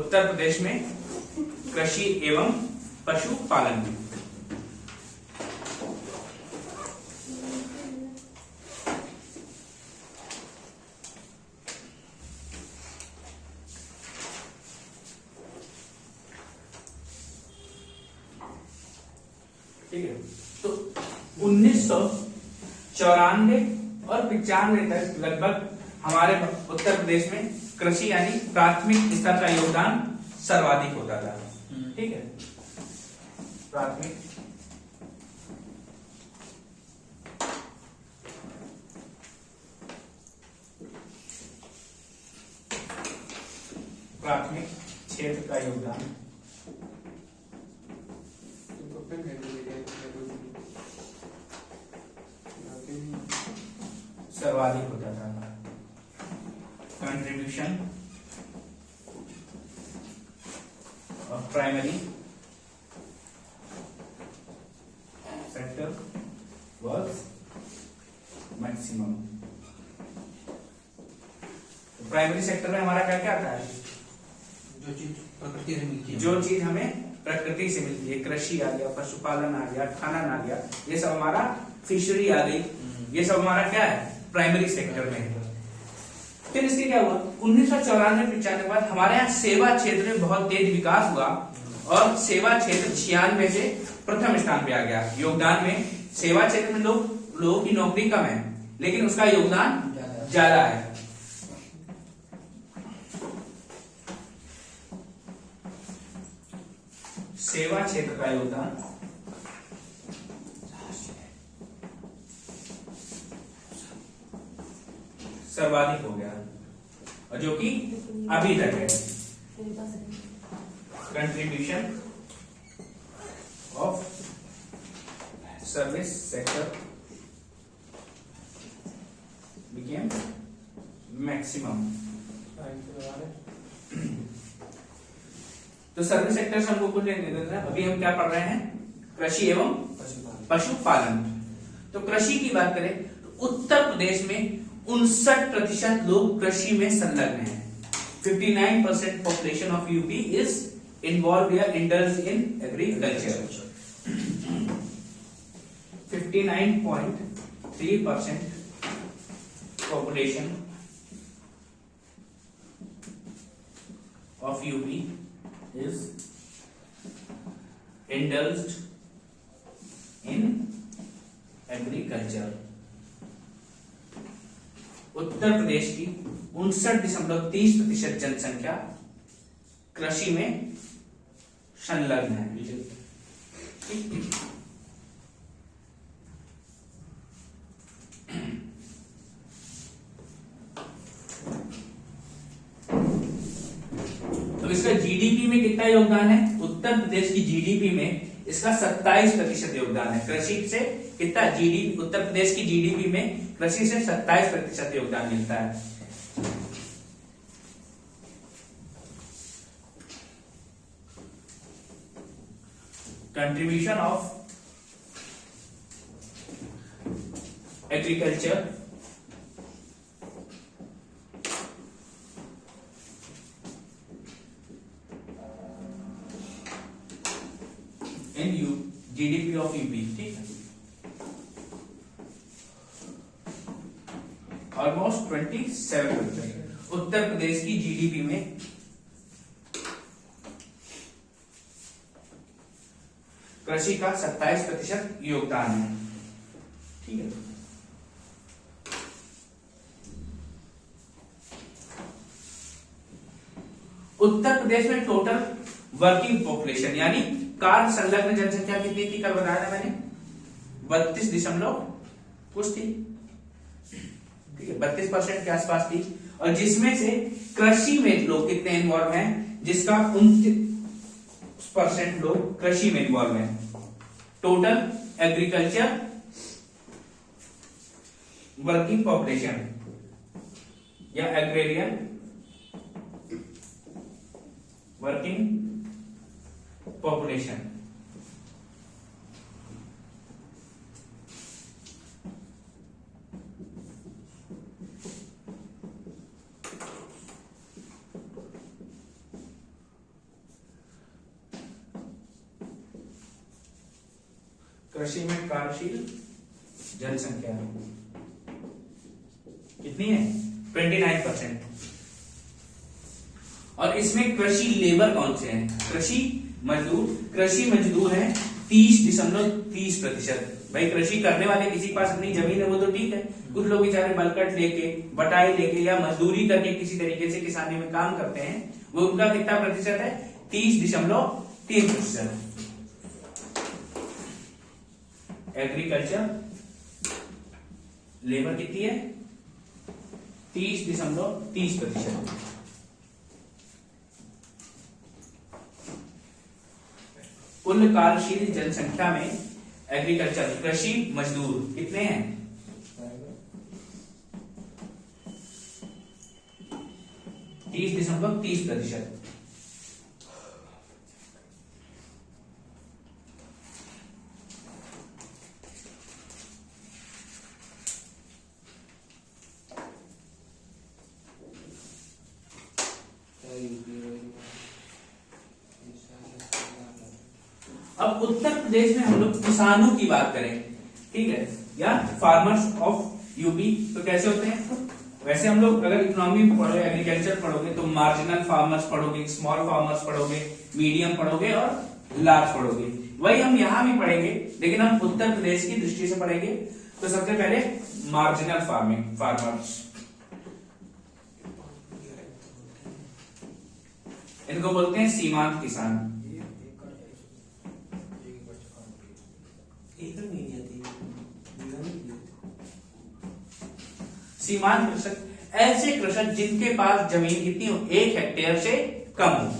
उत्तर प्रदेश में कृषि एवं पशुपालन में। ठीक है, तो 1994 और 95 तक लगभग हमारे उत्तर प्रदेश में कृषि यानी प्राथमिक स्तर का योगदान सर्वाधिक होता था। ठीक है, प्राथमिक क्षेत्र का योगदान सर्वाधिक होता था। Contribution of primary sector was maximum. Primary sector में हमारा क्या क्या आता है? जो चीज प्रकृति से मिलती है, जो चीज हमें प्रकृति से मिलती है, कृषि आ गया, पशुपालन आ गया, खाना आ गया, ये सब हमारा, फिशरी आ गई, ये सब हमारा क्या है? प्राइमरी सेक्टर में है। फिर इसके क्या हुआ? 1994-95 के बाद हमारे यहाँ सेवा क्षेत्र में बहुत तेज विकास हुआ और सेवा क्षेत्र 96 से प्रथम स्थान पे आ गया। योगदान में सेवा क्षेत्र में लोगों की नौकरी कम है, लेकिन उसका योगदान ज्यादा है। सेवा क्षेत्र का योगदान सर्वाधिक हो गया और जो कि अभी तक है। Contribution of service sector became maximum. तो सर्विस सेक्टर से हमको कुछ लेने देना है। अभी हम क्या पढ़ रहे हैं? कृषि एवं पशुपालन। तो कृषि की बात करें तो उत्तर प्रदेश में 59% लोग कृषि में संलग्न हैं। 59% population of UP is involve या इंडल्ज इन एग्रीकल्चर। 59.3% पॉपुलेशन ऑफ यूपी is indulged in agriculture। Uttar Pradesh की 59.30% जनसंख्या कृषि में संलग्न है। तो इसका जीडीपी में कितना योगदान है? उत्तर प्रदेश की जीडीपी में इसका 27% योगदान है। कृषि से कितना जीडीपी? उत्तर प्रदेश की जीडीपी में कृषि से 27% योगदान मिलता है। Contribution of agriculture in GDP of UP. ठीक है, ऑलमोस्ट 27%। उत्तर प्रदेश की जीडीपी में कृषि का 27% योगदान है। ठीक है, उत्तर प्रदेश में टोटल वर्किंग पॉपुलेशन यानी कार्य संलग्न जनसंख्या कितनी थी? कल बताया था मैंने, 32 कुछ थी। ठीक है, 32% के आसपास थी। और जिसमें से कृषि में लोग कितने इन्वॉल्व हैं? जिसका 29% लोग कृषि में इन्वॉल्व हैं। टोटल एग्रीकल्चर वर्किंग पॉपुलेशन या एग्रेरियन वर्किंग पॉपुलेशन कृषि में कार्यशील जनसंख्या कितनी है? 29%। और इसमें कृषि लेबर कौन से हैं? कृषि मजदूर हैं 30.30%। भाई कृषि करने वाले किसी के पास अपनी जमीन है वो तो ठीक है, कुछ लोग बेचारे बलकट लेके, बटाई लेके या मजदूरी करके किसी तरीके से किसानी में काम करते हैं, वो उनका कितना प्रतिशत है? 30.3%। एग्रीकल्चर लेबर कितनी है? 30.30%। कुल कार्यशील जनसंख्या में एग्रीकल्चर कृषि मजदूर कितने हैं? 30.30%। अब उत्तर प्रदेश में हम लोग किसानों की बात करें, ठीक है, या फार्मर्स ऑफ यूपी, तो कैसे होते हैं? वैसे हम लोग अगर इकोनॉमी पढ़ोगे, एग्रीकल्चर पढ़ोगे तो मार्जिनल फार्मर्स पढ़ोगे, स्मॉल फार्मर्स पढ़ोगे, मीडियम पढ़ोगे और लार्ज पढ़ोगे। वही हम यहां भी पढ़ेंगे, लेकिन हम उत्तर प्रदेश की दृष्टि से पढ़ेंगे। तो सबसे पहले मार्जिनल फार्मर्स, इनको बोलते हैं सीमांत किसान। सीमांत कृषक ऐसे कृषक जिनके पास जमीन कितनी हो? 1 हेक्टेयर से कम हो।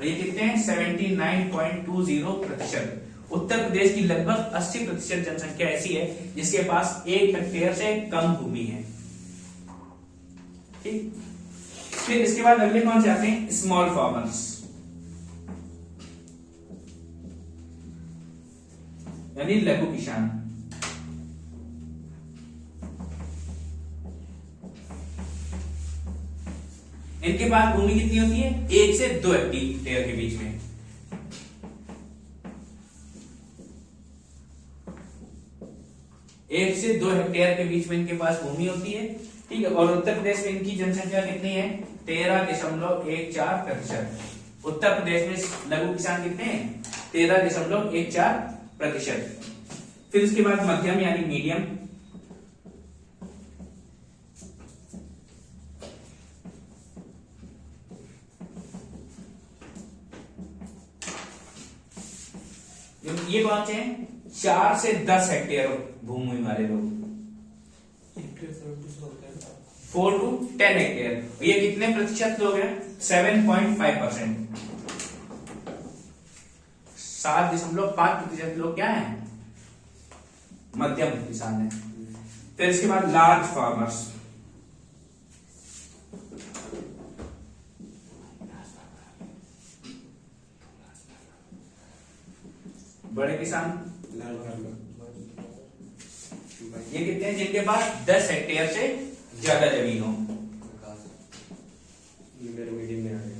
ये कितने हैं? 79.20%। उत्तर प्रदेश की लगभग 80% जनसंख्या ऐसी है जिसके पास 1 हेक्टेयर से कम भूमि है। ठीक, फिर इसके बाद अगले कौन से आते हैं? स्मॉल फार्मर्स, यानी लघु किसान। इनके पास भूमि कितनी होती है? 1 से 2 हेक्टेयर के बीच में। एक से 2 हेक्टेयर के बीच में इनके पास भूमि होती है, ठीक है। और उत्तर प्रदेश में इनकी जनसंख्या कितनी है? 13.14%। उत्तर प्रदेश में लघु किसान कितने हैं? 13.14%। फिर उसके बाद मध्यम यानी मीडियम, ये कौन से हैं? 4 से 10 हेक्टेयर भूमि वाले लोग, 4 to 10 हेक्टेयर। ये कितने प्रतिशत लोग हैं? 7.5%। 7.5% लोग क्या हैं? मध्यम किसान हैं। फिर इसके बाद लार्ज फार्मर्स, बड़े किसान, ये कितने हैं? जिनके पास 10 हेक्टेयर से ज्यादा जमीन हो। मीडियम में आ गया,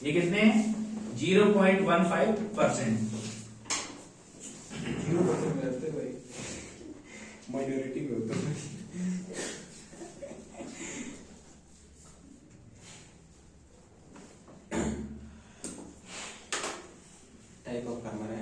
ये कितने हैं? 0.15%। 0% में रहते भाई, माइनॉरिटी में होता है। टाइप ऑफ फार्मर है।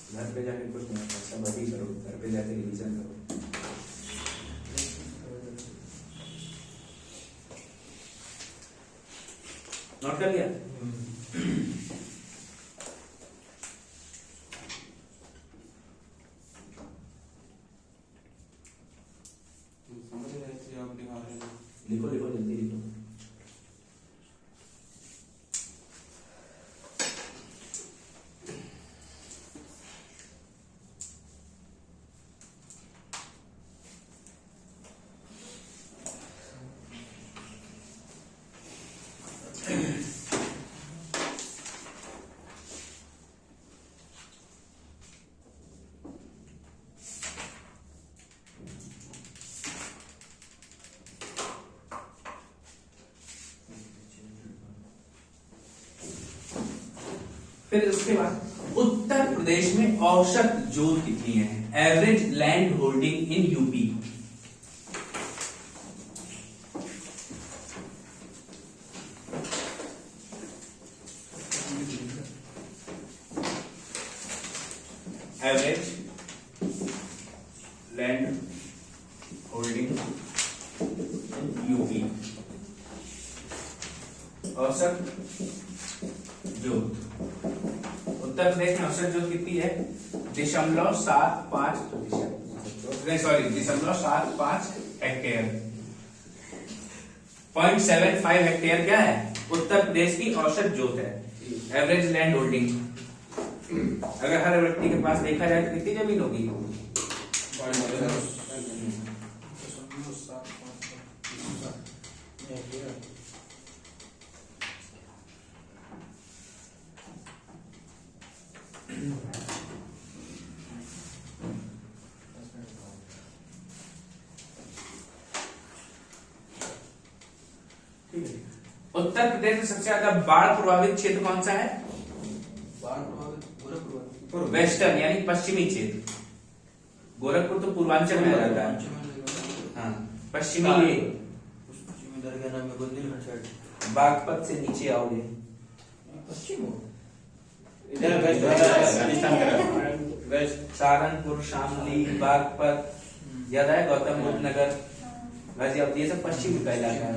घर पे जाके कुछ नहीं होता, सब अभी करो, घर पे जाके रिवीजन करो। नोट कर लिया? समझ रहे थे आप दिखा रहे हैं। लिखो लिखो जल्दी लिखो। फिर उसके बाद उत्तर प्रदेश में औसत जोत कितनी है? Average land holding in UP. Average land holding in UP, औसत जोत। उत्तर प्रदेश में औसत जोत कितनी है? 0.75%, सॉरी 0.75 हेक्टेयर। 0.75 हेक्टेयर क्या है? उत्तर प्रदेश की औसत जोत है, एवरेज लैंड होल्डिंग। अगर हर व्यक्ति के पास देखा जाए तो कितनी जमीन होगी? उत्तर प्रदेश में सबसे ज्यादा बाढ़ प्रभावित क्षेत्र कौन सा है? वेस्टर्न यानी पश्चिमी क्षेत्र। गोरखपुर तो पूर्वांचल में रहता है। हाँ, पश्चिमी ये बागपत से नीचे आओगे, इधर राजस्थान तरफ, वेस्ट सहारनपुर, शामली, बागपत, याद है गौतम बुद्ध नगर, गाजियाबाद, ये सब पश्चिमी का इलाका है।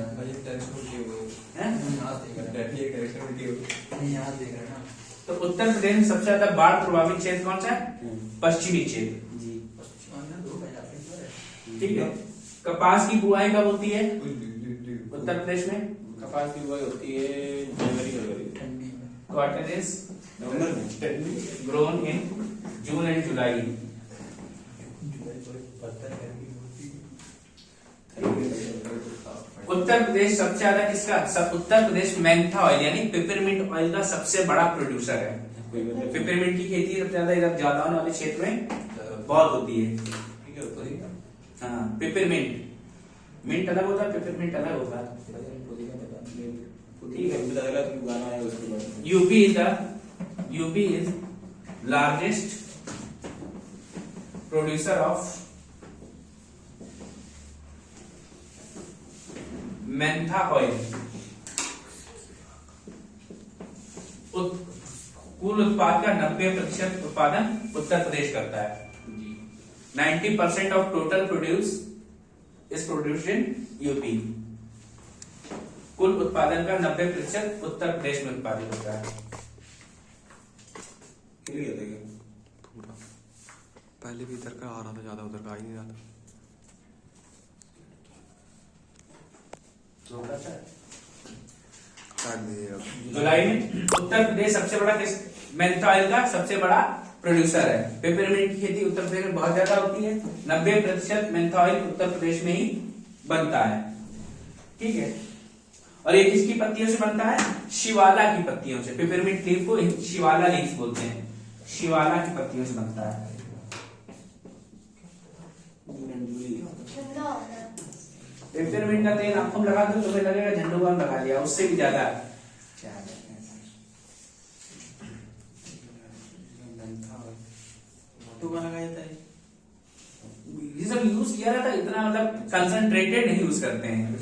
तो उत्तर प्रदेश में सबसे ज्यादा बाढ़ प्रभावित क्षेत्र कौन सा है? पश्चिमी क्षेत्र। ठीक है। कपास की बुआई कब होती है उत्तर प्रदेश में? कपास की बुआई होती है जनवरी फरवरी। कॉटन इज नवंबर में। ग्रोन इन जून एंड जुलाई। उत्तर प्रदेश सबसे ज्यादा किसका? उत्तर प्रदेश मेंथा ऑयल यानी पिपरमिंट ऑयल का सबसे बड़ा प्रोड्यूसर है। पिपरमिंट की खेती सबसे ज्यादा इधर जालौन वाले क्षेत्र में बहुत होती है। हाँ, पिपरमिंट, मिंट अलग होता है, पिपरमिंट अलग होता है। ठीक है। UP is largest producer of Mentha oil. कुल उत्पाद का 90% उत्पादन उत्तर प्रदेश करता है। 90% of total produce is produced in UP. कुल उत्पादन का 90% उत्तर प्रदेश में उत्पादित होता है। पूरा पहले भी इधर का आ रहा था ज्यादा, उधर का आ ही नहीं रहा था। जुलाई में उत्तर प्रदेश सबसे बड़ा मेंथा ऑयल का सबसे बड़ा प्रोड्यूसर है। पेपरमिंट की खेती उत्तर प्रदेश में बहुत ज्यादा होती है। 90% मेंथा ऑयल उत्तर प्रदेश में ही बनता है। ठीक है। और ये किसकी पत्तियों से बनता है? शिवाला की पत्तियों से। पेपरमिंट लीफ को शिवाला लीफ बोलते हैं। शिवाला की पत्तियों से बनता है। पेपरमिंट का तेल आंखों में लगा दो, तुम्हें लगेगा झंडू बाम लगा लिया, उससे भी ज्यादा। ये सब यूज किया जाता है, इतना मतलब कंसंट्रेटेड नहीं यूज करते हैं।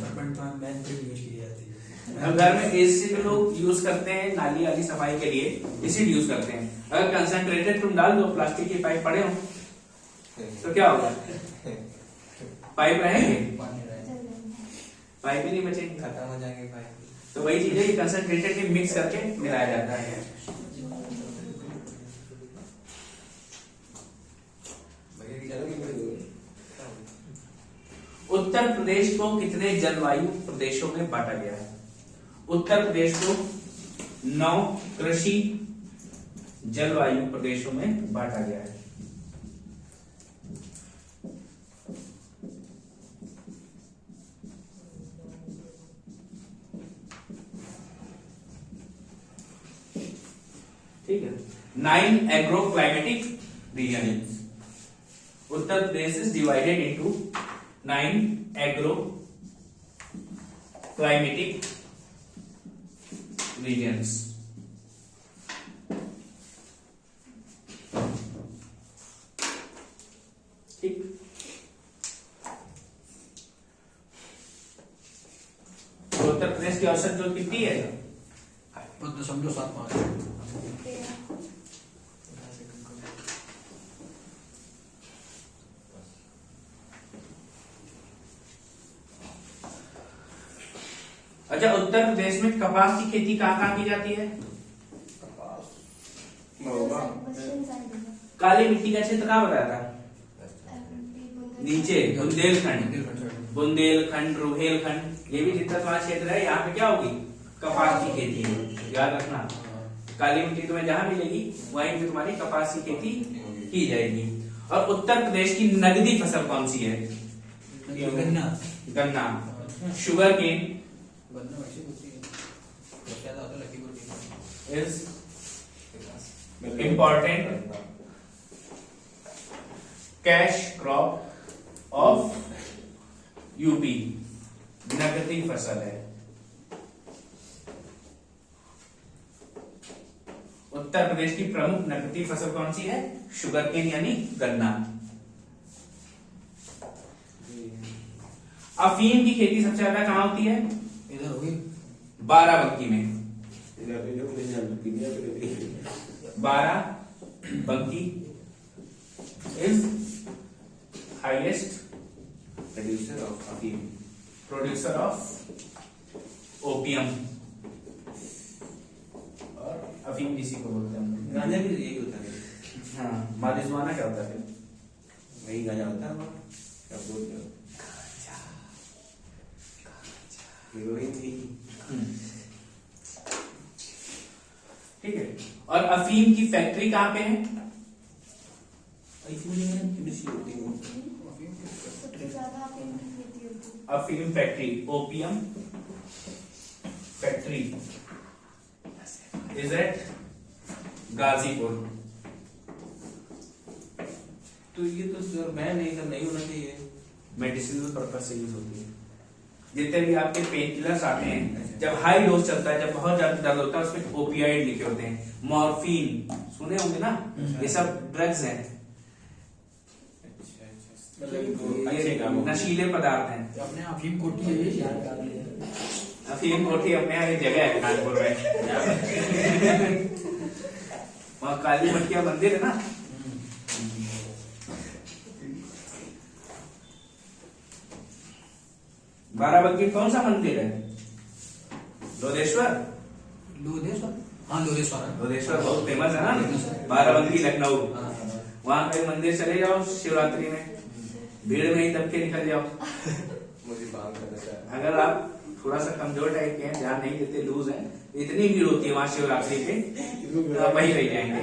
घर में एसिड लोग यूज करते हैं नाली वाली सफाई के लिए, एसिड यूज करते हैं। अगर कंसंट्रेटेड तुम डाल दो, प्लास्टिक के पाइप पड़े हो तो क्या होगा? पाइप रहेंगे, पाइप ही नहीं बचेंगे, खत्म हो जाएंगे पाइप। तो वही चीज है कि कंसंट्रेटेड में मिक्स करके मिलाया जाता है। उत्तर प्रदेश को कितने जलवायु प्रदेशों में बांटा गया है? उत्तर प्रदेश को 9 कृषि जलवायु प्रदेशों में बांटा गया है। ठीक है। 9 agro climatic reason. Uttar Pradesh is divided into 9 agro climatic regions। उत्तर प्रदेश की औसत जोत कितनी है? 0.75। अच्छा, उत्तर प्रदेश में कपास की खेती कहाँ कहाँ की जाती है? महोबा, काली मिट्टी का क्षेत्र कहाँ बताया था? नीचे बुंदेलखंड, रुहेलखंड, ये भी जितना तुम्हारा क्षेत्र है, यहाँ पे क्या होगी? कपास की खेती है। याद रखना, काली मिट्टी तुम्हें जहां मिलेगी वहीं पे तुम्हारी कपास की खेती की जाएगी। और उत्तर प्रदेश की नगदी फसल कौन सी है? गन्ना, sugar cane is important cash crop of UP, नगदी फसल है। उत्तर प्रदेश की प्रमुख नगदी फसल कौन सी है? शुगर केन यानी गन्ना। अफीम की खेती सबसे ज्यादा कहां होती है? इधर होगी बाराबंकी में। इधर Barabanki is highest producer of opium, और अफीम किसी को बोलते हैं। गांजा भी यही होता है। हाँ, मारिजुआना क्या होता है? वही गांजा होता है वहाँ। क्या बोलते हो? हीरोइन थी। ठीक है। और अफीम की फैक्ट्री कहाँ पे है? अफीम factory, opium factory is at Ghazipur. तो ये तो सर मैं नहीं सर, नहीं होना चाहिए। मेडिसिनल पर्पज से यूज होती है। जितने भी आपके पेन किलर्स आते हैं, जब हाई डोज चलता है, जब बहुत ज्यादा दर्द होता है, उसमें ओपियाइड लिखे होते हैं, मॉर्फिन सुने होंगे ना, ये सब ड्रग्स हैं, ये नशीले पदार्थ हैं। अपने अफीम कोठी है ये यार डाल लिया। अफीम कोठी अपने यहाँ एक जगह है कानपुर में, वहाँ काली मटिया मंदिर है ना। बाराबंकी कौन सा मंदिर है? लोधेश्वर। लोधेश्वर, हाँ लोधेश्वर है। लोधेश्वर बहुत फेमस है ना, बाराबंकी लखनऊ। हाँ, वहां पे मंदिर चले जाओ शिवरात्रि में, भीड़ में ही दब के निकल जाओ। मुझे बात करना है। अगर आप थोड़ा सा कमजोर टाइप के हैं, ध्यान नहीं देते, लूज हैं, इतनी भीड़ होती है वहां शिवरात्रि पे, तो आप वहीं रह जाएंगे।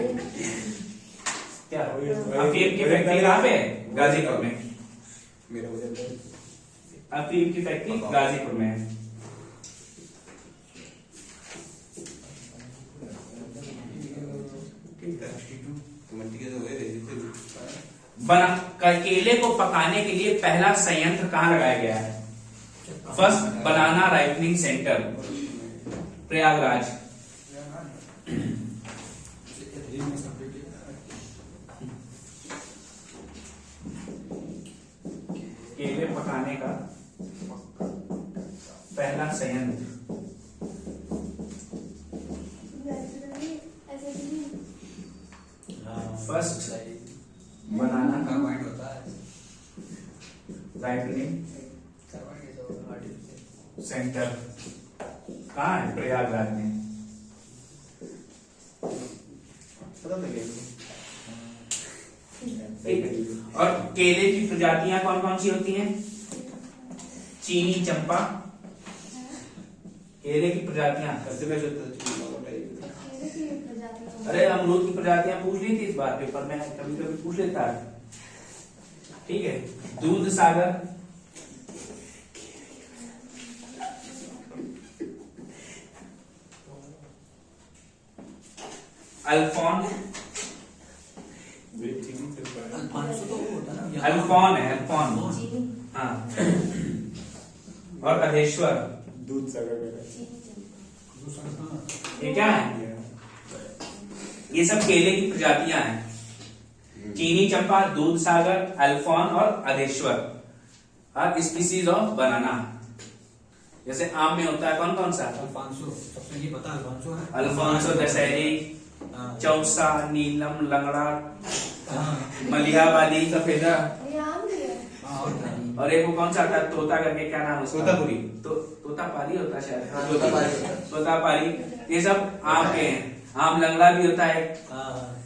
क्या अफीम की फैक्ट्री कहाँ पे है? गाजीपुर में। मेरा वजन अफीम की फैक्ट्री गाजीपुर में है। बना केले को पकाने के लिए पहला संयंत्र कहाँ लगाया गया है? फर्स्ट बनाना राइपनिंग सेंटर, प्रयागराज। केले पकाने का पहला संयंत्र फर्स्ट बनाना कार्बाइड होता है। राइपनिंग सेंटर कहाँ है? प्रयागराज में। पता था क्या? ठीक है। और केले की प्रजातियां कौन कौन सी होती हैं? चीनी चंपा, केले की प्रजातियां। अरे अमरूद की प्रजातियां पूछ ली थी इस बार पेपर में, कभी कभी पूछ लेता है। ठीक है। दूध सागर, अल्फॉन, अल्फांसो तो वो होता है ना, अल्फॉन है, अल्फॉन। हाँ। और अधेश्वर, दूध सागर ये क्या है? ये सब केले की प्रजातियां हैं। चीनी चंपा, दूध सागर, अल्फॉन और अधेश्वर आर स्पीसीज ऑफ बनाना। जैसे आम में होता है कौन कौन सा? अल्फांसो, सबसे ये पता अल्फांसो है। अल्फांसो, दशहरी, हाँ। चौसा, नीलम, लंगड़ा, हाँ। मलिहाबादी, सफेदा, ये आम भी है। हाँ, और क्या? और एक वो कौन सा था तोता करके, क्या नाम उसका? तोतापुरी। तोतापारी होता शायद। हाँ, तोतापारी होता है। तोतापारी, ये सब आम के हैं। आम लंगड़ा भी होता है, हाँ।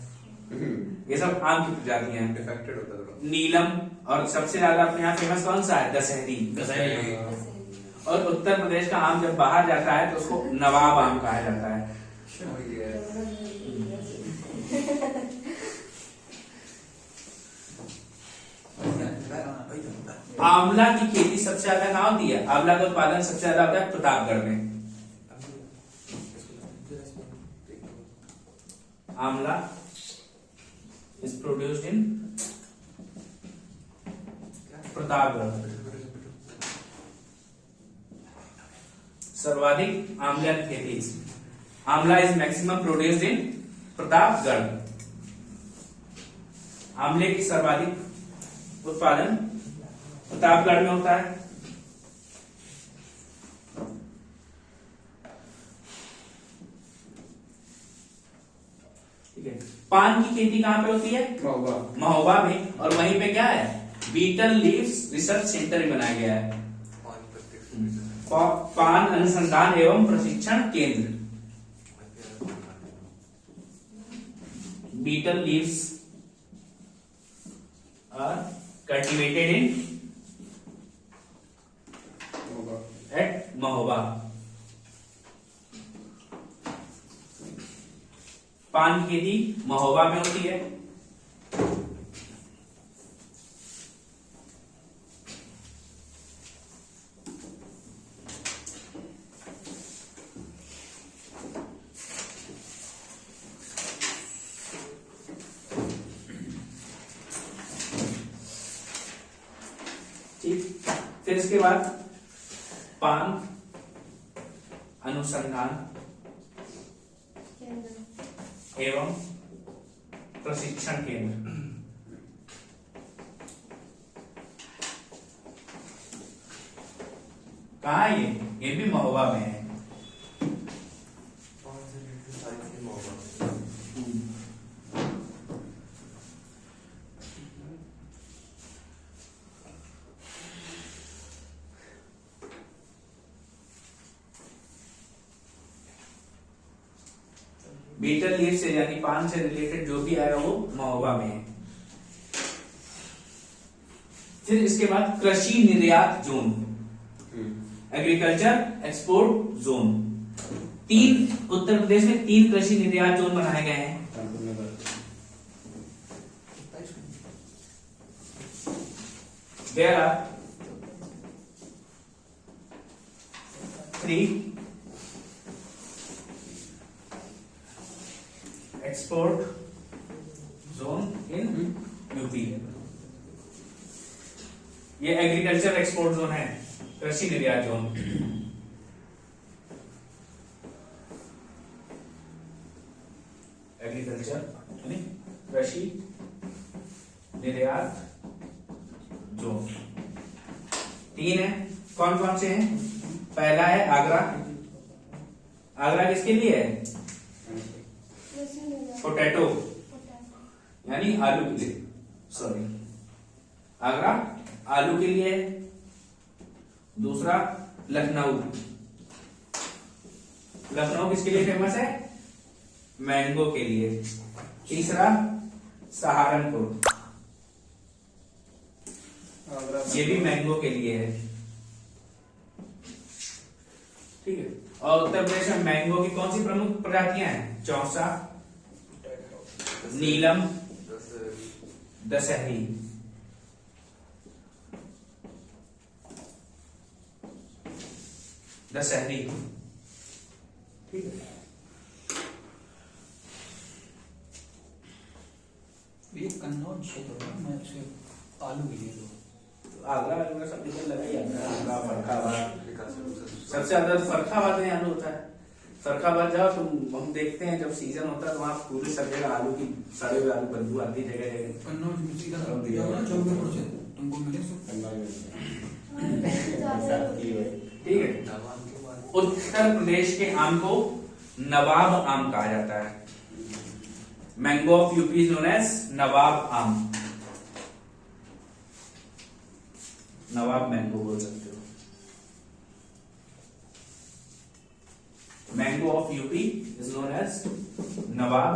ये सब आम की प्रजातियां हैं। डिफेक्टेड होता है थोड़ा। नीलम, और सबसे ज्यादा अपने यहाँ फेमस कौन सा है? दशहरी। दशहरी। और उत्तर प्रदेश का आम जब बाहर जाता है तो उसको नवाब आम कहा जाता है। आंवला की खेती सबसे ज्यादा कहाँ होती है? आंवला का उत्पादन सबसे ज्यादा होता है प्रतापगढ़ में। आंवला इज प्रोड्यूस्ड इन प्रतापगढ़। सर्वाधिक आंवला की खेती, आंवला is maximum produced in Pratapgarh. आंवले की सर्वाधिक उत्पादन प्रतापगढ़ में होता है। ठीक है। पान की खेती कहां पे होती है? महुआ। महोबा में। और वहीं पे क्या है? बीटल लीव्स रिसर्च सेंटर भी बनाया गया है। पान अनुसंधान एवं प्रशिक्षण केंद्र। Betel leaves are cultivated in Mahua. At Mahoba. पान की खेती महोबा में होती है। ठीक, फिर इसके बाद पान अनुसंधान एवं प्रशिक्षण केंद्र। कहा है ये भी महोबा में है। बीटल लीफ से यानी पान से रिलेटेड जो भी आएगा वो महोबा में है। फिर इसके बाद कृषि निर्यात zone, agriculture export zone. Uttar Pradesh में 3 कृषि निर्यात जोन बनाए गए हैं। There are 3 export zone in UP. ये एग्रीकल्चर एक्सपोर्ट जोन है, कृषि निर्यात जोन। एग्रीकल्चर यानी कृषि निर्यात जोन 3 है। कौन कौन से हैं? पहला है आगरा। आगरा किसके लिए है? पोटैटो यानी आलू के लिए, सॉरी, आगरा आलू के लिए है। दूसरा लखनऊ, लखनऊ किसके लिए फेमस है? मैंगो के लिए। तीसरा सहारनपुर, ये भी मैंगो के लिए है। ठीक है। और उत्तर प्रदेश में मैंगो की कौन सी प्रमुख प्रजातियां हैं? चौसा, नीलम, दशहरी। दशहरी, ठीक है। ये कन्नौज क्षेत्र है, मैं उसे आलू के लिए आगरा आलू का सब डिटेल लगा ही आगरा, फरखाबाद, सबसे ज्यादा फरखाबाद में आलू होता है। फरखाबाद जाओ तो हम देखते हैं जब सीजन होता है तो वहाँ पूरी सब जगह आलू की सड़े हुए आलू बदबू आती है जगह जगह। कन्नौज में सीधा चौबीस तुमको मिले कन्नौज में। हाँ, ठीक है। उत्तर प्रदेश के आम को नवाब आम कहा जाता है। Mango of UP is known as nawab आम, नवाब मैंगो बोल सकते हो। Mango of UP is known as nawab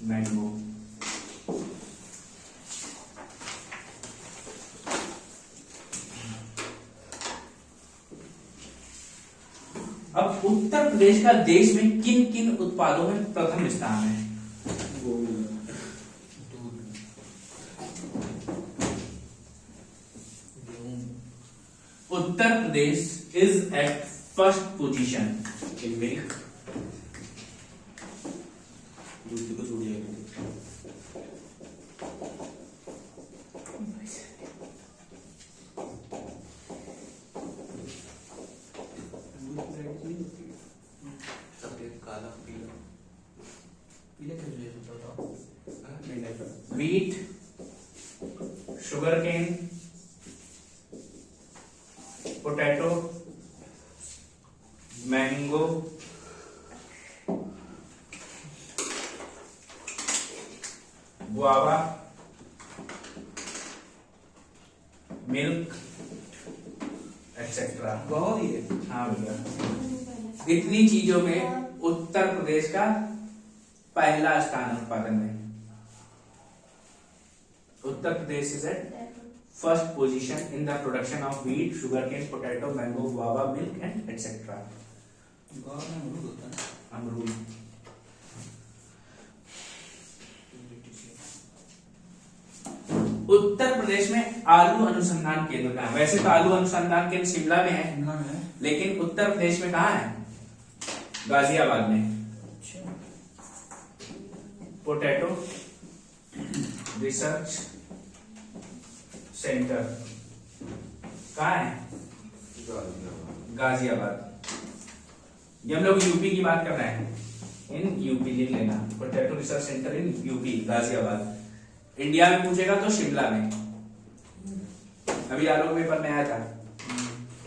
mango. अब उत्तर प्रदेश का देश में किन किन उत्पादों में प्रथम स्थान है? Uttar Pradesh is at first position in milk, दूध को छोड़ जाएगा। सफेद काला पीला पीला कैसे होता था? नहीं नहीं पता। Wheat, sugar cane, potato, mango, guava, milk etcetera. बहुत ही है। हाँ भैया, इतनी चीजों में उत्तर प्रदेश का पहला स्थान उत्पादन में। Uttar Pradesh is at first position in the production of wheat, sugar cane, potato, mango, guava, milk and etcetera. गाँव में अमरूद होता है। अमरूद। उत्तर प्रदेश में आलू अनुसंधान केंद्र कहाँ है? वैसे तो आलू अनुसंधान केंद्र शिमला में है, लेकिन उत्तर प्रदेश में कहाँ है? गाजियाबाद में। पोटैटो रिसर्च सेंटर कहाँ है? गाजियाबाद। ये हम लोग यूपी की बात कर रहे हैं, इन यूपी लिख लेना। Potato research centre in UP Ghaziabad. India में पूछेगा तो शिमला में। अभी आलोक पेपर में आया था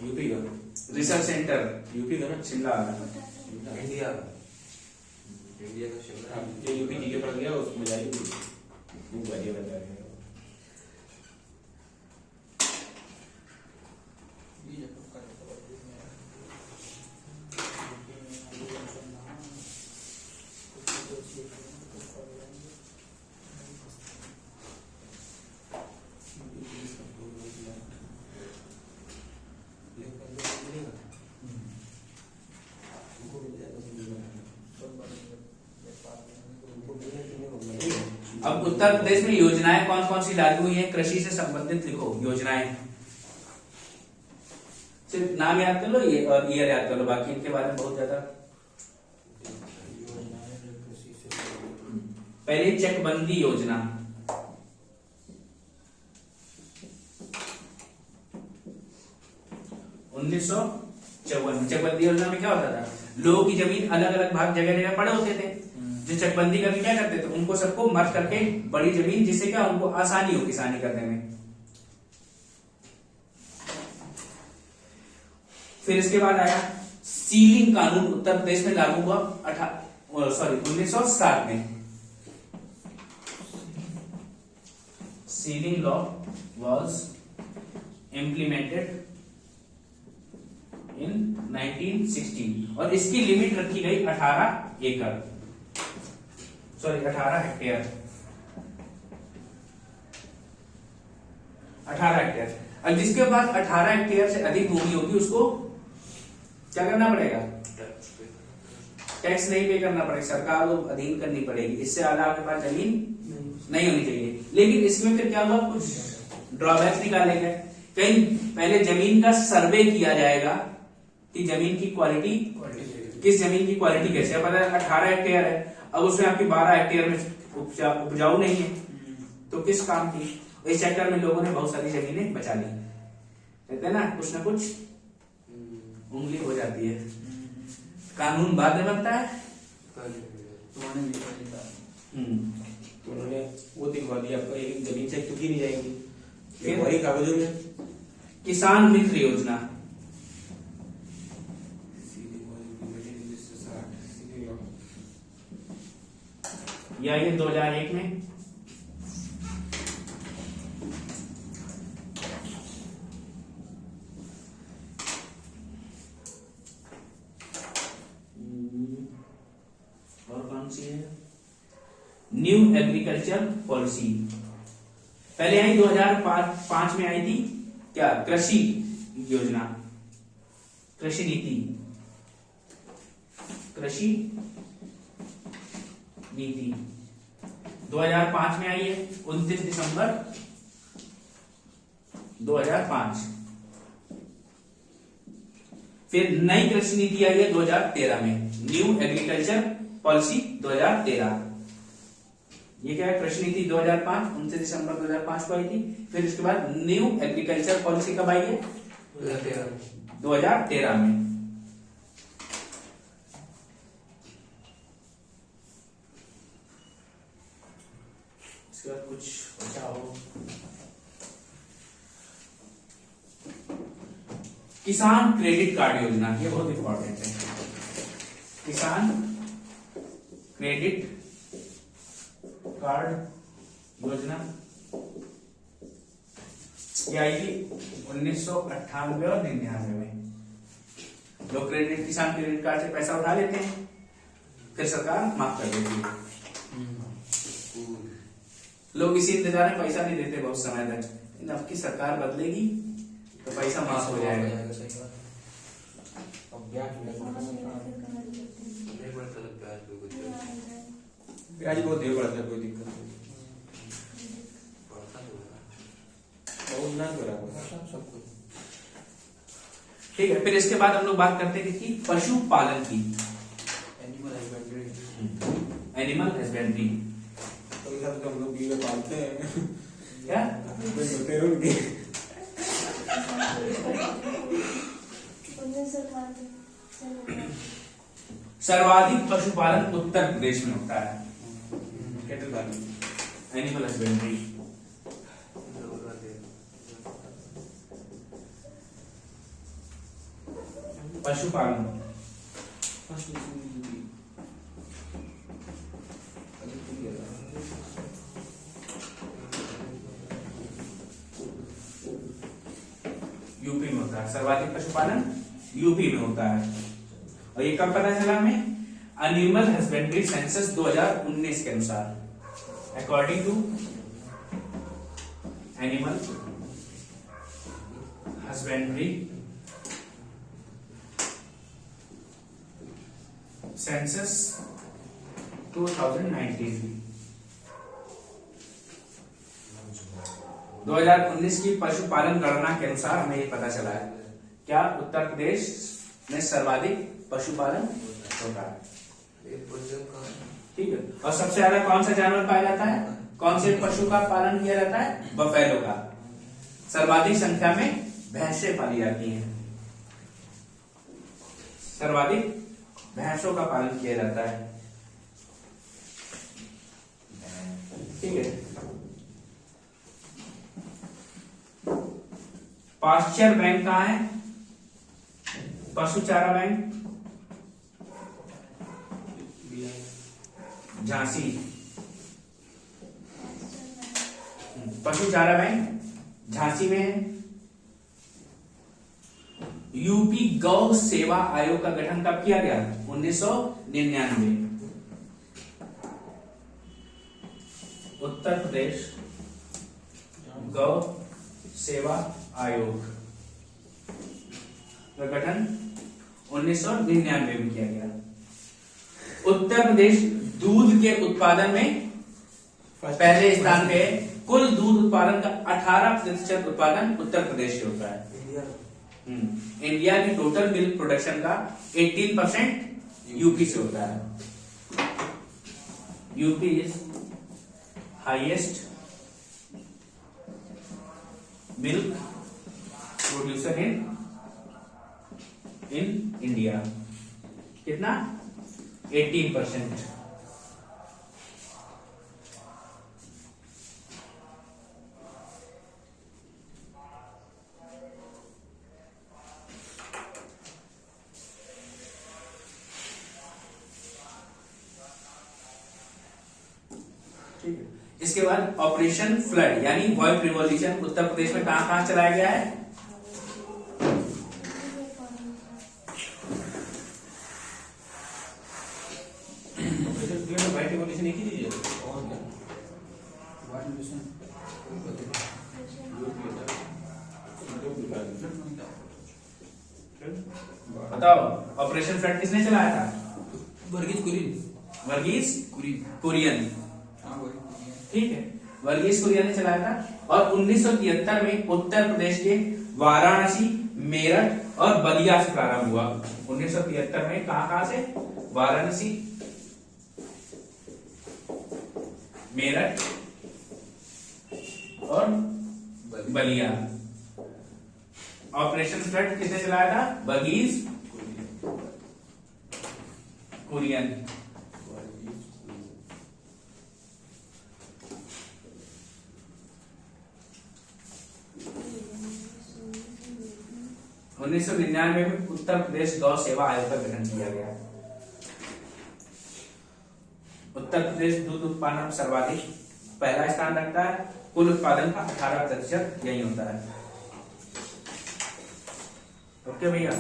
यूपी का रिसर्च सेंटर, यूपी का ना शिमला वाला। इंडिया इंडिया का शिमला। ये यूपी जी के पड़ गया, उसमें जाएगी वो बढ़िया बता रहे हैं। ये जब का अब उत्तर प्रदेश में योजनाएं कौन कौन सी लागू हुई हैं? कृषि से संबंधित लिखो योजनाएं। सिर्फ नाम याद कर लो ये और ईयर याद कर लो, बाकी इनके बारे में बहुत ज्यादा। पहले चकबंदी योजना, चकबंदी योजना में क्या होता था? लोगों की जमीन अलग अलग भाग जगह जगह पड़े होते थे। जो चकबंदी करके क्या करते थे? उनको सबको मर्ज करके बड़ी जमीन, जिससे क्या उनको आसानी हो किसानी करने में। फिर इसके बाद आया सीलिंग कानून, उत्तर प्रदेश में लागू हुआ 1960 में। Ceiling law was implemented in 1960 और इसकी लिमिट रखी गई 18 एकड़, सॉरी 18 हेक्टेयर। 18 हेक्टेयर। अब जिसके पास 18 हेक्टेयर से अधिक भूमि होगी उसको क्या करना पड़ेगा? टैक्स नहीं पे करना पड़ेगा, सरकार को अधीन करनी पड़ेगी। इससे ज्यादा आपके पास जमीन नहीं होनी चाहिए। लेकिन इसमें फिर क्या हुआ? कुछ ड्रॉबैक्स निकाले गए। कहीं पहले जमीन का सर्वे किया जाएगा कि जमीन की क्वालिटी, किस जमीन की क्वालिटी कैसे है। पता है 18 हेक्टेयर है, अब उसमें आपकी 12 हेक्टेयर में उपजाऊ नहीं है, तो किस काम की? इस चक्कर में लोगों ने बहुत सारी जमीनें बचा ली। कहते हैं ना कुछ उंगली हो जाती है। कानून बाद में बनता है। तो उन्होंने वो दिखवा दिया आपको, एक जमीन से चुकी नहीं जाएगी, फिर वही कागजों में। किसान मित्र योजना ये आई है 2001 में। और कौन सी है? न्यू एग्रीकल्चर पॉलिसी पहले आई 2005 में आई थी क्या? कृषि योजना, कृषि नीति, कृषि नीति 2005 में आई है, 29 दिसंबर 2005। फिर नई कृषि नीति आई है 2013 में, न्यू एग्रीकल्चर पॉलिसी 2013। ये क्या है? कृषि नीति 2005, 29 दिसंबर 2005 को आई थी। फिर उसके बाद न्यू एग्रीकल्चर पॉलिसी कब आई है? 2013 में। इसके बाद कुछ बचा हो? किसान क्रेडिट कार्ड योजना, ये बहुत इंपॉर्टेंट है। किसान क्रेडिट कार्ड योजना ये आई थी 1998 और 99 में। लोग किसान क्रेडिट कार्ड से पैसा उठा लेते हैं, फिर सरकार माफ कर देती है। लोग इसी इंतजार में पैसा नहीं देते बहुत समय तक, लेकिन अब की सरकार बदलेगी तो पैसा माफ हो जाएगा। ब्याज बहुत देर पड़ता है, कोई दिक्कत नहीं। बहुत ना करा सब कुछ। ठीक है, फिर इसके बाद हम लोग बात करते हैं कि पशुपालन की, एनिमल हस्बेंड्री। Animal husbandry. तो इधर तो हम लोग बीवे पालते हैं, क्या होते हैं उनके। सर्वाधिक पशुपालन उत्तर प्रदेश में होता है, कैटल फार्मिंग, एनिमल हस्बेंड्री। पशुपालन यूपी में होता है, सर्वाधिक पशुपालन यूपी में होता है। और ये कब पता चला हमें? एनिमल हस्बेंड्री सेंसस 2019 के अनुसार, according to animal husbandry census 2019 की पशुपालन गणना के अनुसार हमें ये पता चला है क्या उत्तर प्रदेश में सर्वाधिक पशुपालन होता है। ठीक है, और सबसे ज्यादा कौन सा जानवर पाया जाता है? कौन से पशु का पालन किया जाता है? बफेलो का। सर्वाधिक संख्या में भैंसें पाली जाती हैं, सर्वाधिक भैंसों का पालन किया जाता है। ठीक है, पास्चर बैंक कहाँ है? पशु चारा बैंक झांसी। पशु चारा बैंक झांसी में है। यूपी गौ सेवा आयोग का गठन कब किया गया? 1999। उत्तर प्रदेश गौ सेवा आयोग का गठन 1999 में किया गया। उत्तर प्रदेश दूध के उत्पादन में पहले स्थान पे, कुल दूध उत्पादन का 18% उत्पादन उत्तर प्रदेश से होता है। इंडिया की टोटल मिल्क प्रोडक्शन का 18% यूपी से होता है। UP is highest milk producer in India. कितना? 18%। इसके बाद ऑपरेशन फ्लड यानी वॉइड रिवॉल्यूशन उत्तर प्रदेश में कहां कहां चलाया गया है? व्हाइट रिवॉल्यूशन एक ही चीज है और क्या? बताओ ऑपरेशन फ्लड किसने चलाया था? वर्गीज कुरियन। वर्गीज कुरियन। कुरियन, हाँ वही। ठीक है, वर्गीज कुरियन ने चलाया था। और 1973 में उत्तर प्रदेश के वाराणसी, मेरठ और बलिया से प्रारंभ हुआ। 1973 में कहां से? वाराणसी, मेरठ और बलिया। ऑपरेशन फ्लड किसने चलाया था? वर्गीज कुरियन। उन्नीस सौ 99 में उत्तर प्रदेश गौ सेवा आयोग का गठन किया गया। उत्तर प्रदेश दूध उत्पादन में सर्वाधिक पहला स्थान रखता है, कुल उत्पादन का 18% यही होता है। ओके भैया।